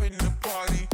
in the party.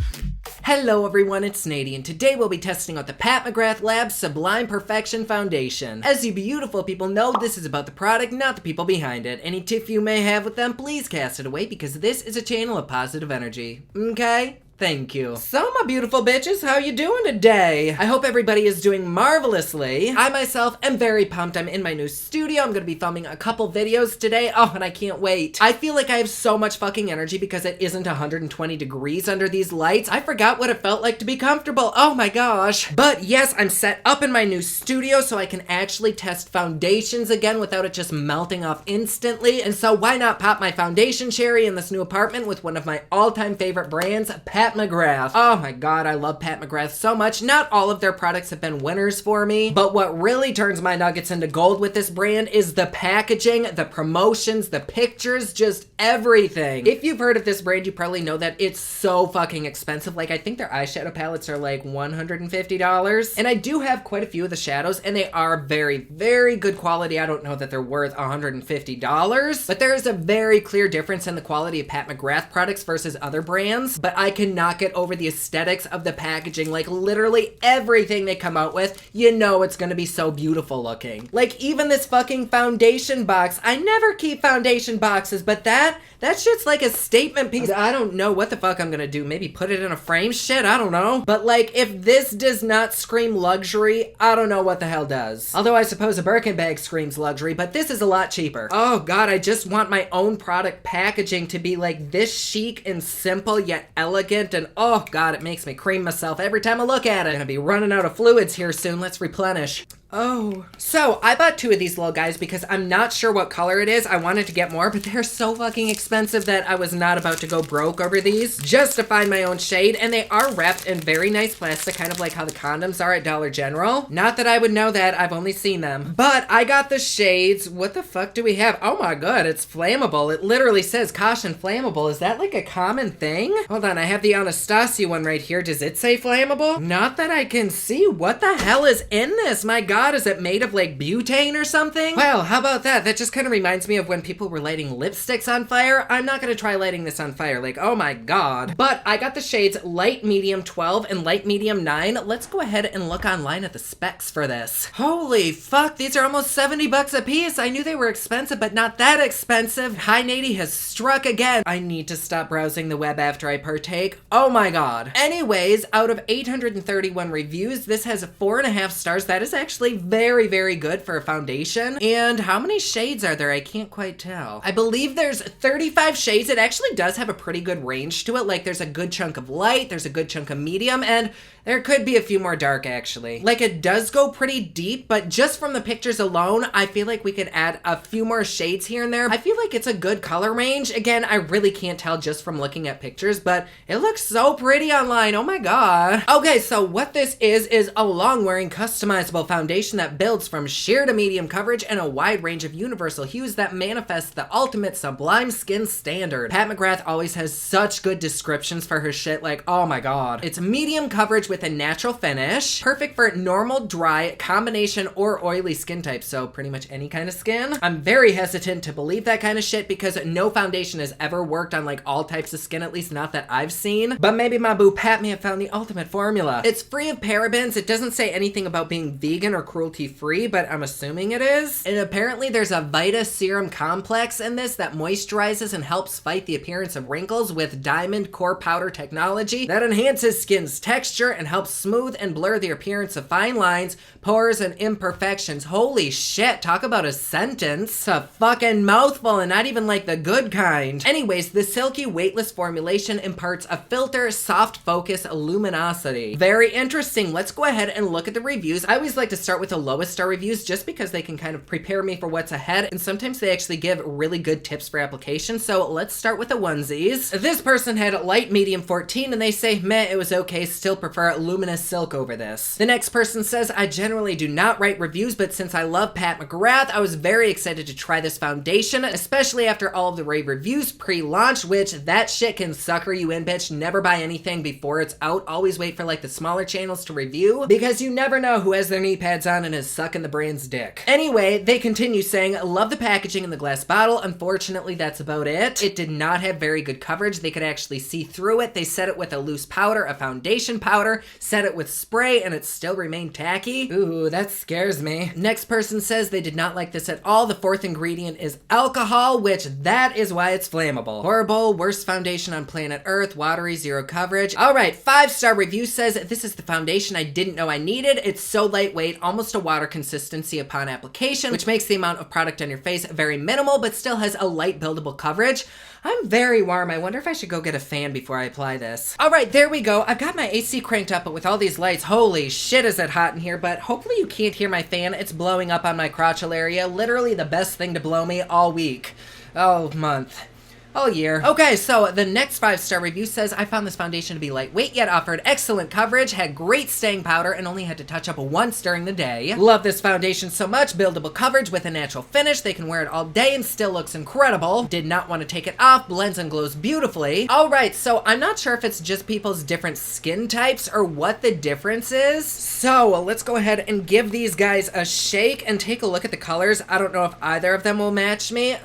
Hello everyone, it's Nady, and today we'll be testing out the Pat McGrath Labs Sublime Perfection Foundation. As you beautiful people know, this is about the product, not the people behind it. Any tiff you may have with them, please cast it away because this is a channel of positive energy. Okay? Thank you. So my beautiful bitches, how you doing today? I hope everybody is doing marvelously. I myself am very pumped. I'm in my new studio. I'm gonna be filming a couple videos today. Oh, and I can't wait. I feel like I have so much fucking energy because it isn't 120 degrees under these lights. I forgot what it felt like to be comfortable. Oh my gosh. But yes, I'm set up in my new studio so I can actually test foundations again without it just melting off instantly. And so why not pop my foundation cherry in this new apartment with one of my all-time favorite brands, Pat McGrath. Oh my god, I love Pat McGrath so much. Not all of their products have been winners for me, but what really turns my nuggets into gold with this brand is the packaging, the promotions, the pictures, just everything. If you've heard of this brand, you probably know that it's so fucking expensive. Like, I think their eyeshadow palettes are like $150. And I do have quite a few of the shadows, and they are very, very good quality. I don't know that they're worth $150, but there is a very clear difference in the quality of Pat McGrath products versus other brands, but I cannot get over the aesthetics of the packaging. Like, literally everything they come out with, you know it's gonna be so beautiful looking. Like, even this fucking foundation box. I never keep foundation boxes, but that shit's like a statement piece. I don't know what the fuck I'm gonna do. Maybe put it in a frame? Shit, I don't know. But like, if this does not scream luxury, I don't know what the hell does. Although I suppose a Birkin bag screams luxury, but this is a lot cheaper. Oh god, I just want my own product packaging to be like this chic and simple yet elegant, and oh god, it makes me cream myself every time I look at it. I'm gonna be running out of fluids here soon. Let's replenish. Oh. So, I bought two of these little guys because I'm not sure what color it is. I wanted to get more, but they're so fucking expensive that I was not about to go broke over these just to find my own shade, and they are wrapped in very nice plastic, kind of like how the condoms are at Dollar General. Not that I would know that, I've only seen them. But I got the shades. What the fuck do we have? Oh my god, it's flammable. It literally says caution flammable. Is that like a common thing? Hold on, I have the Anastasia one right here. Does it say flammable? Not that I can see. What the hell is in this? My god. Is it made of like butane or something? Well, how about that? That just kind of reminds me of when people were lighting lipsticks on fire. I'm not gonna try lighting this on fire. Like, oh my god. But I got the shades light medium 12 and light medium 9. Let's go ahead and look online at the specs for this. Holy fuck, these are almost 70 bucks a piece. I knew they were expensive, but not that expensive. Hi Nady has struck again. I need to stop browsing the web after I partake. Oh my god. Anyways, out of 831 reviews, this has 4.5 stars. That is actually very, very good for a foundation. And how many shades are there? I can't quite tell. I believe there's 35 shades. It actually does have a pretty good range to it. Like, there's a good chunk of light, there's a good chunk of medium, and there could be a few more dark, actually. Like, it does go pretty deep, but just from the pictures alone, I feel like we could add a few more shades here and there. I feel like it's a good color range. Again, I really can't tell just from looking at pictures, but it looks so pretty online. Oh my god. Okay, so what this is a long-wearing, customizable foundation that builds from sheer to medium coverage and a wide range of universal hues that manifests the ultimate sublime skin standard. Pat McGrath always has such good descriptions for her shit. Like, oh my god. It's medium coverage with a natural finish, perfect for normal, dry, combination, or oily skin types, so pretty much any kind of skin. I'm very hesitant to believe that kind of shit because no foundation has ever worked on like all types of skin, at least not that I've seen, but maybe my boo Pat may have found the ultimate formula. It's free of parabens. It doesn't say anything about being vegan or cruelty-free, but I'm assuming it is. And apparently there's a Vita Serum Complex in this that moisturizes and helps fight the appearance of wrinkles with diamond core powder technology that enhances skin's texture and helps smooth and blur the appearance of fine lines, pores, and imperfections. Holy shit, talk about a sentence. A fucking mouthful, and not even like the good kind. Anyways, the silky weightless formulation imparts a filter, soft focus, luminosity. Very interesting. Let's go ahead and look at the reviews. I always like to start with the lowest star reviews just because they can kind of prepare me for what's ahead, and sometimes they actually give really good tips for application. So let's start with the onesies. This person had light medium 14 and they say, meh, it was okay, still prefer luminous silk over this. The next person says, I generally do not write reviews, but since I love Pat McGrath, I was very excited to try this foundation, especially after all of the rave reviews pre-launch, which that shit can sucker you in, bitch. Never buy anything before it's out. Always wait for like the smaller channels to review because you never know who has their knee pads pads on and is sucking the brand's dick. Anyway, they continue saying, love the packaging in the glass bottle. Unfortunately, that's about it. It did not have very good coverage. They could actually see through it. They set it with a loose powder, a foundation powder, set it with spray, and it still remained tacky. Ooh, that scares me. Next person says they did not like this at all. The fourth ingredient is alcohol, which that is why it's flammable. Horrible, worst foundation on planet Earth, watery, zero coverage. All right, 5-star review says, this is the foundation I didn't know I needed. It's so lightweight, almost a water consistency upon application, which makes the amount of product on your face very minimal, but still has a light buildable coverage. I'm very warm. I wonder if I should go get a fan before I apply this. All right, there we go. I've got my AC cranked up, but with all these lights, holy shit is it hot in here, but hopefully you can't hear my fan. It's blowing up on my crotchal area. Literally the best thing to blow me all week. All month. All year. Okay, so the next 5-star review says, I found this foundation to be lightweight, yet offered excellent coverage, had great staying powder, and only had to touch up once during the day. Love this foundation so much. Buildable coverage with a natural finish. They can wear it all day and still looks incredible. Did not want to take it off. Blends and glows beautifully. All right, so I'm not sure if it's just people's different skin types or what the difference is. So let's go ahead and give these guys a shake and take a look at the colors. I don't know if either of them will match me.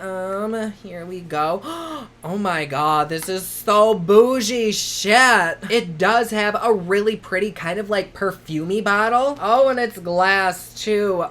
Here we go. Oh my god, this is so bougie shit. It does have a really pretty kind of like perfumey bottle. Oh, and it's glass too.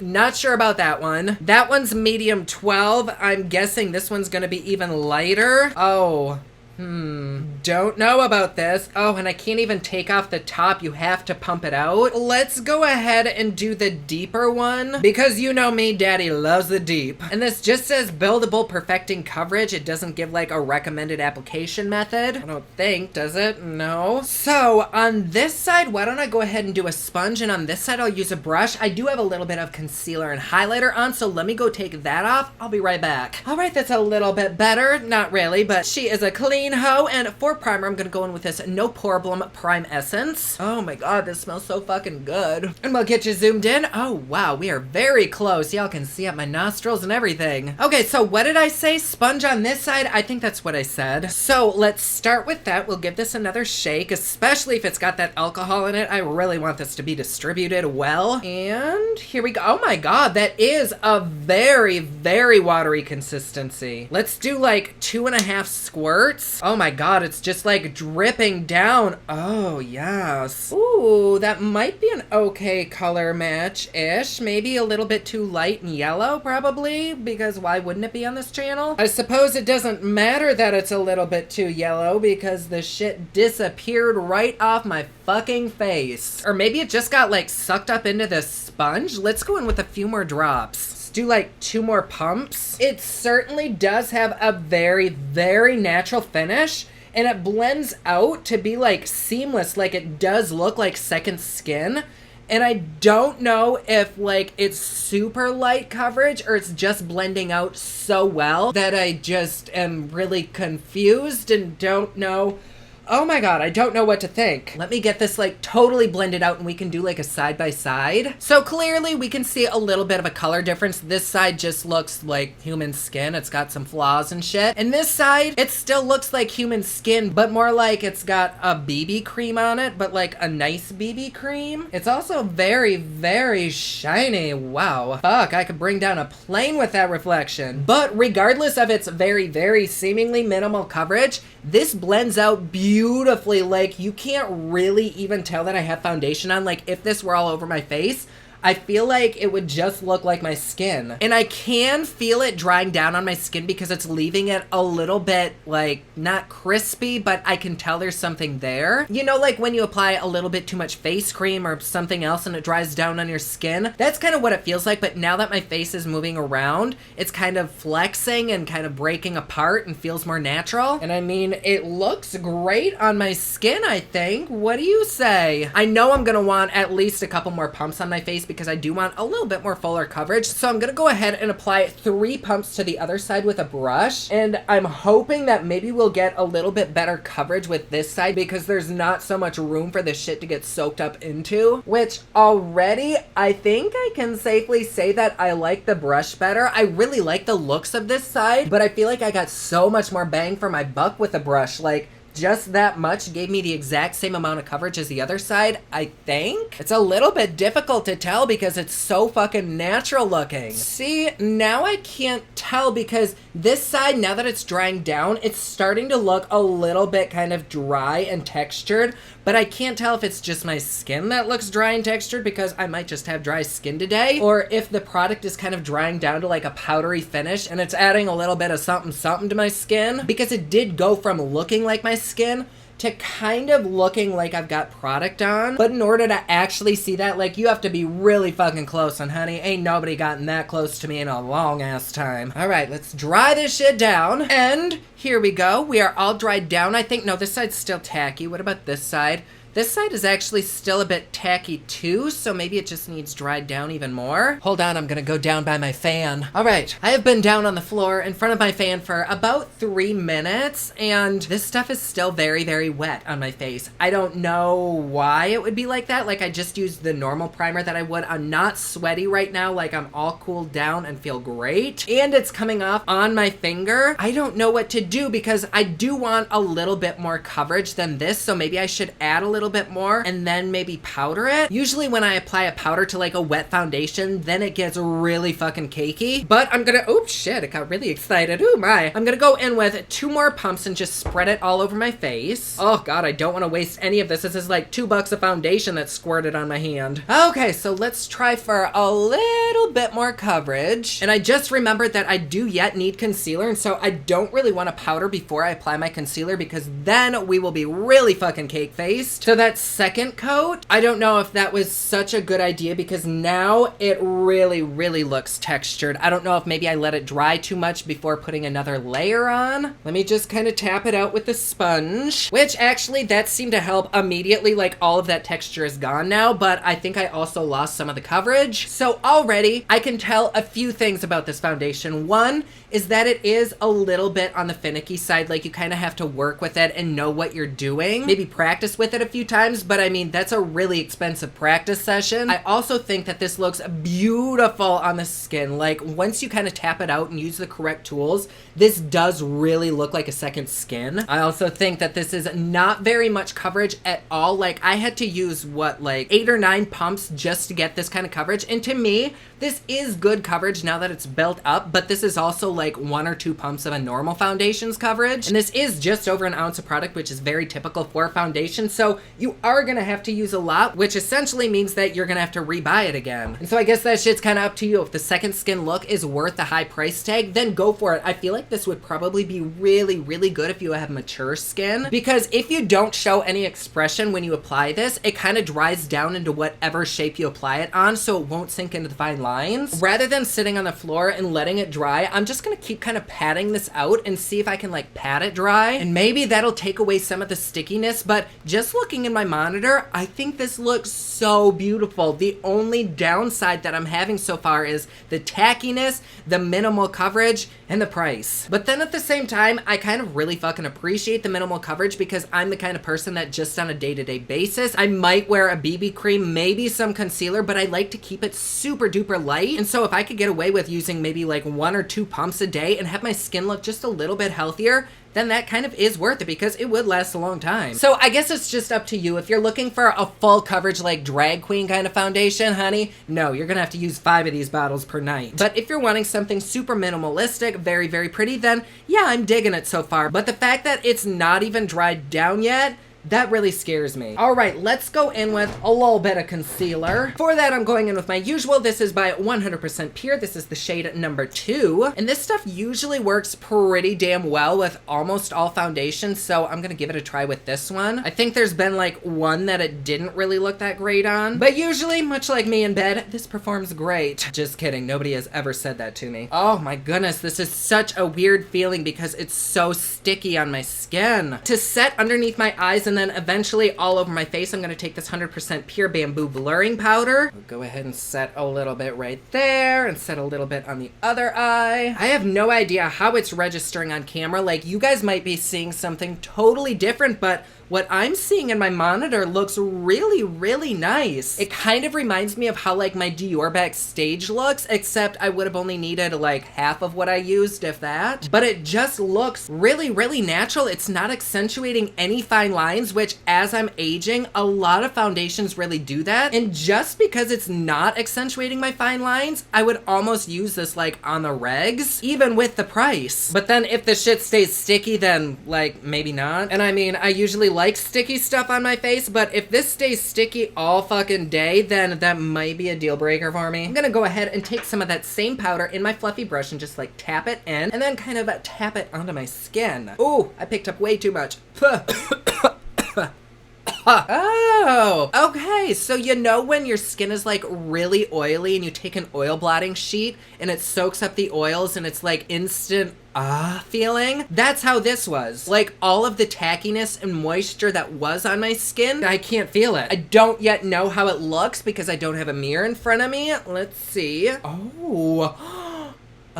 Not sure about that one. That one's medium 12. I'm guessing this one's gonna be even lighter. Oh. Don't know about this. Oh, and I can't even take off the top. You have to pump it out. Let's go ahead and do the deeper one because you know me, daddy loves the deep. And this just says buildable perfecting coverage. It doesn't give like a recommended application method. I don't think, does it? No. So on this side, why don't I go ahead and do a sponge, and on this side, I'll use a brush. I do have a little bit of concealer and highlighter on, so let me go take that off. I'll be right back. All right, that's a little bit better. Not really, but she is a clean hoe. And for primer, I'm gonna go in with this No Problem Prime Essence. Oh my god, this smells so fucking good. And we'll get you zoomed in. Oh wow, we are very close. Y'all can see up my nostrils and everything. Okay, so what did I say? Sponge on this side? I think that's what I said. So let's start with that. We'll give this another shake, especially if it's got that alcohol in it. I really want this to be distributed well. And here we go. Oh my god, that is a very, very watery consistency. Let's do like 2.5 squirts. Oh my god, it's just like dripping down. Oh yes. Ooh, that might be an okay color match-ish. Maybe a little bit too light and yellow probably, because why wouldn't it be on this channel? I suppose it doesn't matter that it's a little bit too yellow because the shit disappeared right off my fucking face. Or maybe it just got like sucked up into this sponge. Let's go in with a few more drops. Do like 2 more pumps. It certainly does have a very, very natural finish, and it blends out to be like seamless, like it does look like second skin. And I don't know if like it's super light coverage or it's just blending out so well that I just am really confused and don't know. Oh my god, I don't know what to think. Let me get this like totally blended out and we can do like a side by side. So clearly we can see a little bit of a color difference. This side just looks like human skin. It's got some flaws and shit. And this side, it still looks like human skin, but more like it's got a BB cream on it, but like a nice BB cream. It's also very, very shiny. Wow. Fuck, I could bring down a plane with that reflection. But regardless of its very, very seemingly minimal coverage, this blends out beautifully. Like you can't really even tell that I have foundation on. Like if this were all over my face, I feel like it would just look like my skin. And I can feel it drying down on my skin because it's leaving it a little bit like not crispy, but I can tell there's something there. You know, like when you apply a little bit too much face cream or something else and it dries down on your skin. That's kind of what it feels like. But now that my face is moving around, it's kind of flexing and kind of breaking apart and feels more natural. And I mean, it looks great on my skin, I think. What do you say? I know I'm gonna want at least a couple more pumps on my face because I do want a little bit more fuller coverage. So I'm gonna go ahead and apply 3 pumps to the other side with a brush. And I'm hoping that maybe we'll get a little bit better coverage with this side because there's not so much room for this shit to get soaked up into, which already I think I can safely say that I like the brush better. I really like the looks of this side, but I feel like I got so much more bang for my buck with the brush. Like, just that much gave me the exact same amount of coverage as the other side, I think. It's a little bit difficult to tell because it's so fucking natural looking. See, now I can't tell because this side, now that it's drying down, it's starting to look a little bit kind of dry and textured, but I can't tell if it's just my skin that looks dry and textured because I might just have dry skin today, or if the product is kind of drying down to like a powdery finish and it's adding a little bit of something something to my skin, because it did go from looking like my skin to kind of looking like I've got product on. But in order to actually see that, like, you have to be really fucking close, and honey, ain't nobody gotten that close to me in a long ass time. All right, let's dry this shit down, and here we go. We are all dried down, I think. No, this side's still tacky. What about this side? This side is actually still a bit tacky too, so maybe it just needs dried down even more. Hold on, I'm gonna go down by my fan. All right, I have been down on the floor in front of my fan for about 3 minutes, and this stuff is still very, very wet on my face. I don't know why it would be like that. Like, I just used the normal primer that I would. I'm not sweaty right now, like I'm all cooled down and feel great. And it's coming off on my finger. I don't know what to do because I do want a little bit more coverage than this, so maybe I should add a little bit more and then maybe powder it. Usually when I apply a powder to like a wet foundation, then it gets really fucking cakey. But I'm gonna, oops, shit, it got really excited. Ooh my. I'm gonna go in with 2 more pumps and just spread it all over my face. Oh god, I don't want to waste any of this. This is like $2 of foundation that's squirted on my hand. Okay, so let's try for a little bit more coverage. And I just remembered that I do yet need concealer, and so I don't really want to powder before I apply my concealer because then we will be really fucking cake-faced. So that second coat, I don't know if that was such a good idea because now it really, really looks textured. I don't know if maybe I let it dry too much before putting another layer on. Let me just kind of tap it out with the sponge, which actually that seemed to help immediately. Like, all of that texture is gone now, but I think I also lost some of the coverage. So already I can tell a few things about this foundation. One is that it is a little bit on the finicky side. Like, you kind of have to work with it and know what you're doing. Maybe practice with it a few times, but I mean, that's a really expensive practice session. I also think that this looks beautiful on the skin. Like, once you kind of tap it out and use the correct tools, this does really look like a second skin. I also think that this is not very much coverage at all. Like, I had to use, what, like 8 or 9 pumps just to get this kind of coverage, and to me, this is good coverage now that it's built up, but this is also like 1 or 2 pumps of a normal foundation's coverage, and this is just over an ounce of product, which is very typical for a foundation, so you are gonna have to use a lot, which essentially means that you're gonna have to rebuy it again. And so I guess that shit's kind of up to you. If the second skin look is worth the high price tag, then go for it. I feel like this would probably be really, really good if you have mature skin, because if you don't show any expression when you apply this, it kind of dries down into whatever shape you apply it on, so it won't sink into the fine lines. Rather than sitting on the floor and letting it dry, I'm just gonna keep kind of patting this out and see if I can like pat it dry, and maybe that'll take away some of the stickiness. But just looking in my monitor, I think this looks so beautiful. The only downside that I'm having so far is the tackiness, the minimal coverage, and the price. But then at the same time, I kind of really fucking appreciate the minimal coverage because I'm the kind of person that just on a day-to-day basis, I might wear a BB cream, maybe some concealer, but I like to keep it super duper light. And so if I could get away with using maybe like 1 or 2 pumps a day and have my skin look just a little bit healthier, then that kind of is worth it because it would last a long time. So I guess it's just up to you. If you're looking for a full coverage like drag queen kind of foundation, honey, no, you're gonna have to use 5 of these bottles per night. But if you're wanting something super minimalistic, very, very pretty, then yeah, I'm digging it so far. But the fact that it's not even dried down yet, that really scares me. All right, let's go in with a little bit of concealer. For that, I'm going in with my usual. This is by 100% Pure. This is the shade number 2. And this stuff usually works pretty damn well with almost all foundations, so I'm gonna give it a try with this one. I think there's been like one that it didn't really look that great on, but usually, much like me in bed, this performs great. Just kidding, nobody has ever said that to me. Oh my goodness, this is such a weird feeling because it's so sticky on my skin. To set underneath my eyes and then eventually all over my face, I'm gonna take this 100% Pure Bamboo Blurring Powder. I'll go ahead and set a little bit right there and set a little bit on the other eye. I have no idea how it's registering on camera. Like, you guys might be seeing something totally different, but what I'm seeing in my monitor looks really, really nice. It kind of reminds me of how like my Dior backstage looks, except I would have only needed like half of what I used, if that. But it just looks really, really natural. It's not accentuating any fine lines, which as I'm aging, a lot of foundations really do that. And just because it's not accentuating my fine lines, I would almost use this like on the regs, even with the price. But then if the shit stays sticky, then like maybe not. And I mean, I usually like sticky stuff on my face, but if this stays sticky all fucking day, then that might be a deal breaker for me. I'm gonna go ahead and take some of that same powder in my fluffy brush and just like tap it in, and then kind of tap it onto my skin. Ooh, I picked up way too much. Oh, okay. So you know when your skin is like really oily and you take an oil blotting sheet and it soaks up the oils and it's like instant feeling? That's how this was. Like all of the tackiness and moisture that was on my skin, I can't feel it. I don't yet know how it looks because I don't have a mirror in front of me. Let's see.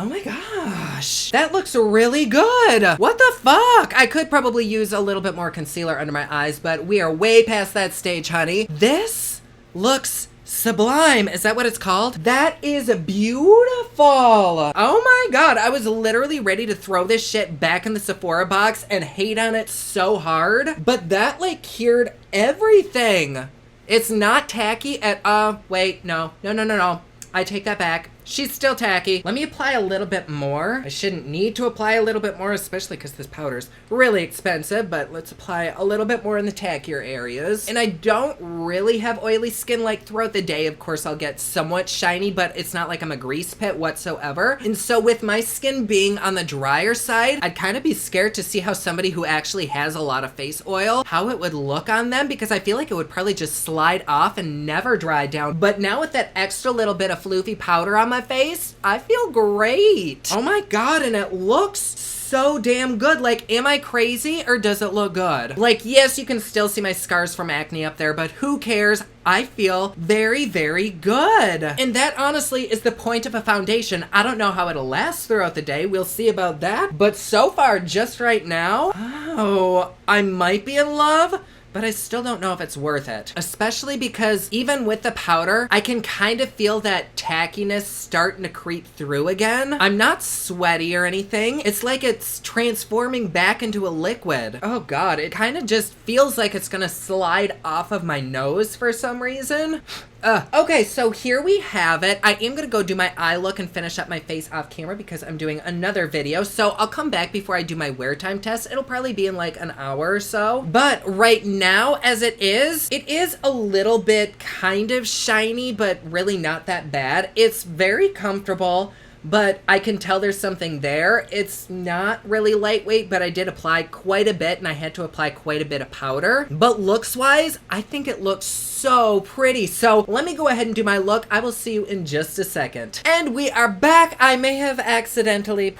Oh my gosh, that looks really good. What the fuck? I could probably use a little bit more concealer under my eyes, but we are way past that stage, honey. This looks sublime. Is that what it's called? That is beautiful. Oh my god, I was literally ready to throw this shit back in the Sephora box and hate on it so hard, but that like cured everything. It's not tacky at, wait, no. I take that back. She's still tacky. Let me apply a little bit more. I shouldn't need to apply a little bit more, especially because this powder's really expensive, but let's apply a little bit more in the tackier areas. And I don't really have oily skin. Like throughout the day, of course, I'll get somewhat shiny, but it's not like I'm a grease pit whatsoever. And so with my skin being on the drier side, I'd kind of be scared to see how somebody who actually has a lot of face oil, how it would look on them, because I feel like it would probably just slide off and never dry down. But now with that extra little bit of floofy powder on my face, I feel great. Oh my god, and it looks so damn good. Like, am I crazy or does it look good? Like, yes, you can still see my scars from acne up there, but who cares? I feel very, very good. And that honestly is the point of a foundation. I don't know how it'll last throughout the day. We'll see about that. But so far, just right now, oh, I might be in love, but I still don't know if it's worth it. Especially because even with the powder, I can kind of feel that tackiness starting to creep through again. I'm not sweaty or anything. It's like it's transforming back into a liquid. Oh god, it kind of just feels like it's gonna slide off of my nose for some reason. Okay, so here we have it. I am gonna go do my eye look and finish up my face off camera because I'm doing another video. So I'll come back before I do my wear time test. It'll probably be in like an hour or so. But right now, as it is a little bit kind of shiny, but really not that bad. It's very comfortable, but I can tell there's something there. It's not really lightweight, but I did apply quite a bit and I had to apply quite a bit of powder. But looks wise, I think it looks so pretty. So let me go ahead and do my look. I will see you in just a second. And we are back. I may have accidentally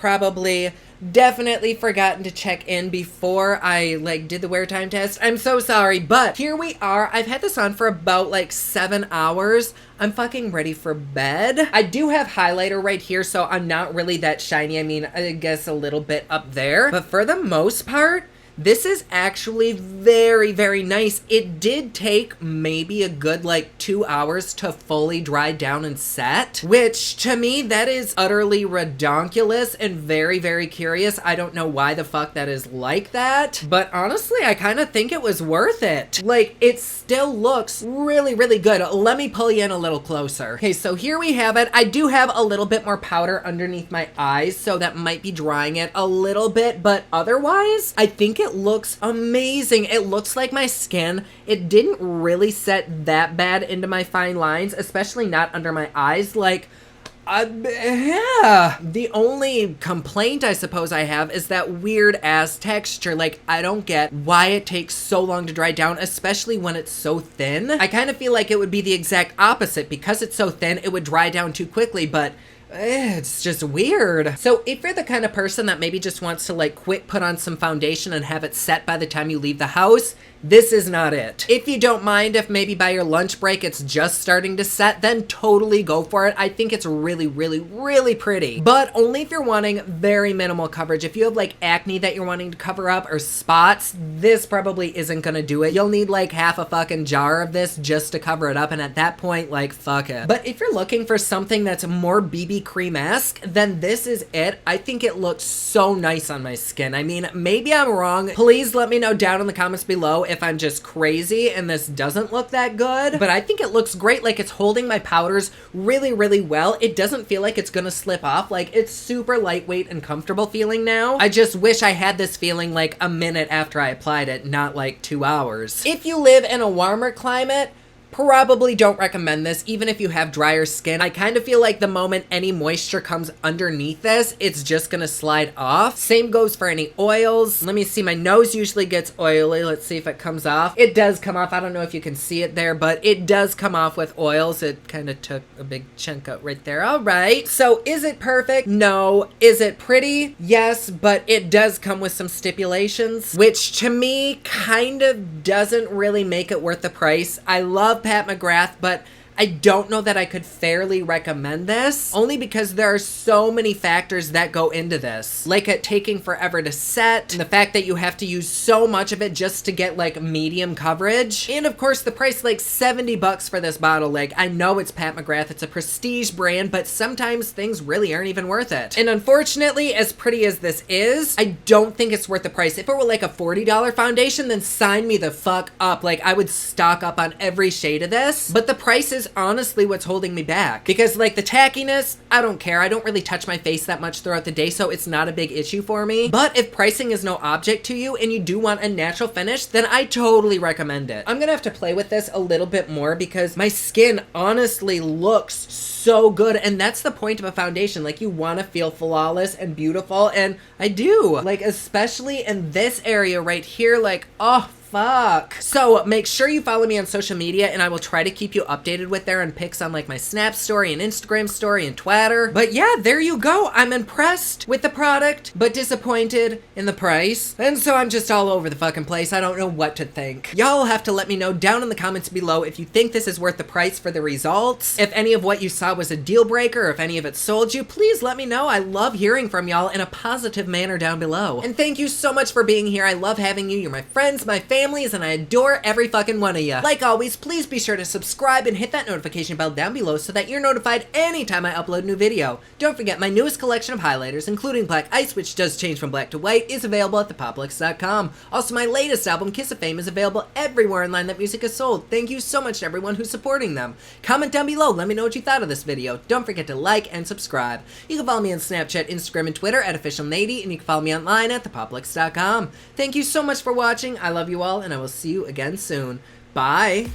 definitely forgotten to check in before I did the wear time test. I'm so sorry, but here we are. I've had this on for about 7 hours. I'm fucking ready for bed. I do have highlighter right here, so I'm not really that shiny. I mean, I guess a little bit up there, but for the most part, this is actually very, very nice. It did take maybe a good 2 hours to fully dry down and set, which to me, that is utterly redonkulous and very, very curious. I don't know why the fuck that is like that, but honestly, I kind of think it was worth it. It still looks really, really good. Let me pull you in a little closer. Okay, so here we have it. I do have a little bit more powder underneath my eyes, so that might be drying it a little bit, but otherwise, I think it looks amazing. It looks like my skin. It didn't really set that bad into my fine lines, especially not under my eyes. Yeah. The only complaint I suppose I have is that weird ass texture. I don't get why it takes so long to dry down, especially when it's so thin. I kind of feel like it would be the exact opposite. Because it's so thin, it would dry down too quickly, but it's just weird. So if you're the kind of person that maybe just wants to quick put on some foundation and have it set by the time you leave the house, this is not it. If you don't mind if maybe by your lunch break it's just starting to set, then totally go for it. I think it's really, really, really pretty. But only if you're wanting very minimal coverage. If you have like acne that you're wanting to cover up or spots, this probably isn't gonna do it. You'll need like half a fucking jar of this just to cover it up, and at that point, like, fuck it. But if you're looking for something that's more BB cream-esque, then this is it. I think it looks so nice on my skin. I mean, maybe I'm wrong. Please let me know down in the comments below if I'm just crazy and this doesn't look that good, but I think it looks great. Like, it's holding my powders really, really well. It doesn't feel like it's gonna slip off. Like, it's super lightweight and comfortable feeling now. I just wish I had this feeling like a minute after I applied it, not like 2 hours. If you live in a warmer climate, probably don't recommend this, even if you have drier skin. I kind of feel like the moment any moisture comes underneath this, it's just gonna slide off. Same goes for any oils. Let me see, my nose usually gets oily. Let's see if it comes off. It does come off. I don't know if you can see it there, but it does come off with oils. It kind of took a big chunk out right there. All right. So is it perfect? No. Is it pretty? Yes, but it does come with some stipulations, which to me kind of doesn't really make it worth the price. I love Pat McGrath, but I don't know that I could fairly recommend this, only because there are so many factors that go into this. Like it taking forever to set, and the fact that you have to use so much of it just to get like medium coverage. And of course the price, like 70 bucks for this bottle. Like, I know it's Pat McGrath, it's a prestige brand, but sometimes things really aren't even worth it. And unfortunately, as pretty as this is, I don't think it's worth the price. If it were like a $40 foundation, then sign me the fuck up. Like, I would stock up on every shade of this, but the price is honestly what's holding me back, because like the tackiness, I don't care. I don't really touch my face that much throughout the day, so it's not a big issue for me. But if pricing is no object to you and you do want a natural finish, then I totally recommend it. I'm gonna have to play with this a little bit more because my skin honestly looks so good, and that's the point of a foundation. Like, you want to feel flawless and beautiful, and I do. Like, especially in this area right here, like, oh, fuck. So make sure you follow me on social media, and I will try to keep you updated with there and pics on like my Snap story and Instagram story and Twitter. But yeah, there you go. I'm impressed with the product, but disappointed in the price. And so I'm just all over the fucking place. I don't know what to think. Y'all will have to let me know down in the comments below if you think this is worth the price for the results. If any of what you saw was a deal breaker, or if any of it sold you, please let me know. I love hearing from y'all in a positive manner down below. And thank you so much for being here. I love having you. You're my friends, my families, and I adore every fucking one of you. Like always, please be sure to subscribe and hit that notification bell down below so that you're notified anytime I upload a new video. Don't forget, my newest collection of highlighters, including Black Ice, which does change from black to white, is available at thepoplicks.com. Also, my latest album, Kiss of Fame, is available everywhere online that music is sold. Thank you so much to everyone who's supporting them. Comment down below, let me know what you thought of this video. Don't forget to like and subscribe. You can follow me on Snapchat, Instagram, and Twitter at officialnady, and you can follow me online at thepoplicks.com. Thank you so much for watching. I love you all, and I will see you again soon. Bye!